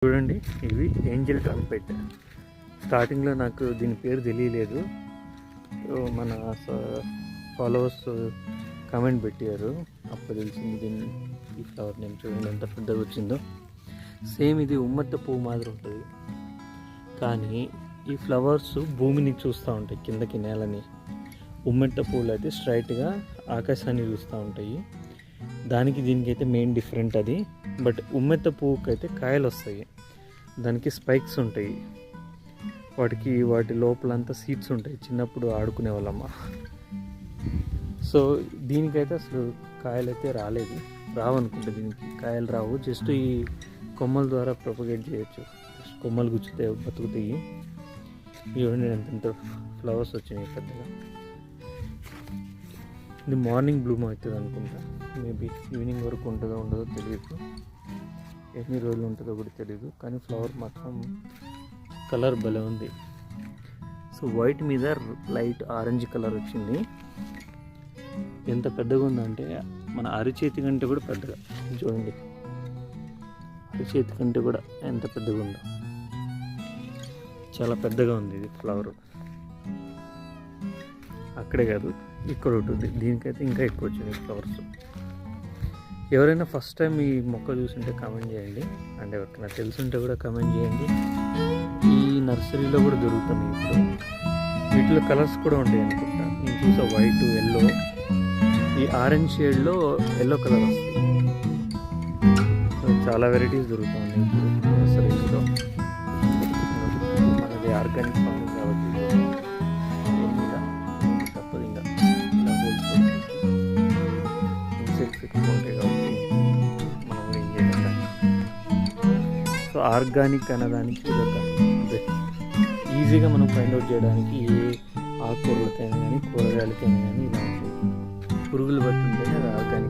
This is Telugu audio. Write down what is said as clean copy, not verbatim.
చూడండి, ఇవి ఏంజల్ ట్రంపెట్. స్టార్టింగ్లో నాకు దీని పేరు తెలియలేదు. మన ఫాలోవర్స్ కామెంట్ పెట్టారు, అప్పుడు తెలిసింది దీన్ని. ఈ ఫ్లవర్ నేమ్ చూడండి ఎంత పెద్దగా వచ్చిందో. సేమ్ ఇది ఉమ్మత్త పువ్వు మాదిరి ఉంటుంది, కానీ ఈ ఫ్లవర్స్ భూమిని చూస్తూ ఉంటాయి, కిందకి నేలని. ఉమ్మెత్త పువ్వులు అయితే స్ట్రైట్గా ఆకాశాన్ని చూస్తూ ఉంటాయి. దానికి దీనికి అయితే మెయిన్ డిఫరెంట్ అది. బట్ ఉమ్మెత్త పువ్వుకి అయితే కాయలు వస్తాయి, దానికి స్పైక్స్ ఉంటాయి. వాటి లోపలంతా సీడ్స్ ఉంటాయి. చిన్నప్పుడు ఆడుకునే వాళ్ళమ్మ. సో దీనికైతే అసలు కాయలు అయితే రావనుకుంటా. దీనికి కాయలు రావు, జస్ట్ ఈ కొమ్మల ద్వారా ప్రొపగేట్ చేయొచ్చు. కొమ్మలు గుచ్చితే బతుకుతాయి. చూడండి ఎంత ఫ్లవర్స్ వచ్చినాయి పెద్దగా. ఇది మార్నింగ్ బ్లూమ్ అవుతుంది అనుకుంటా. మేబీ ఈవినింగ్ వరకు ఉంటుందో ఉండదో తెలియదు, ఎన్ని రోజులు ఉంటుందో కూడా తెలియదు. కానీ ఫ్లవర్ మాత్రం కలర్ భలే ఉంది. సో వైట్ మీద లైట్ ఆరెంజ్ కలర్ వచ్చింది. ఎంత పెద్దగా ఉందంటే మన అరిచేతి కంటే కూడా పెద్దగా. చూడండి, అరిచేతి కంటే కూడా ఎంత పెద్దగా ఉందో. చాలా పెద్దగా ఉంది ఇది ఫ్లవర్. అక్కడే కాదు, ఇక్కడ ఉంటుంది. దీనికైతే ఇంకా ఎక్కువ వచ్చింది ఫ్లవర్స్. ఎవరైనా ఫస్ట్ టైం ఈ మొక్క చూసుంటే కామెంట్ చేయండి, అంటే ఎవరికైనా తెలుసుంటే కూడా కామెంట్ చేయండి. ఈ నర్సరీలో కూడా దొరుకుతుంది ఇప్పుడు. వీటిలో కలర్స్ కూడా ఉంటాయి అనుకుంటా. నేను చూసా వైట్, ఎల్లో, ఈ ఆరెంజ్ షేడ్లో ఎల్లో కలర్ వస్తుంది. చాలా వెరైటీస్ దొరుకుతుంది ఇప్పుడు నర్సరీస్లో. మనది ఆర్గానిక్ ఫార్మింగ్ కాబట్టి తప్పదు, ఇంకా ఇలా హోల్సేల్ ఇన్సెక్ట్స్ ఎక్కువ ఉంటాయి కాబట్టి మనం కూడా ఏం చేయలేం. సో ఆర్గానిక్ అన్నదానికి ఇదొక ఈజీగా మనం ఫైండ్ అవుట్ చేయడానికి. ఏ ఆకుకూరలకైనా కానీ కూరగాయలకైనా కానీ ఇలా ఉంటాయి. పురుగులు బట్టి ఉంటేనే అది ఆర్గానిక్.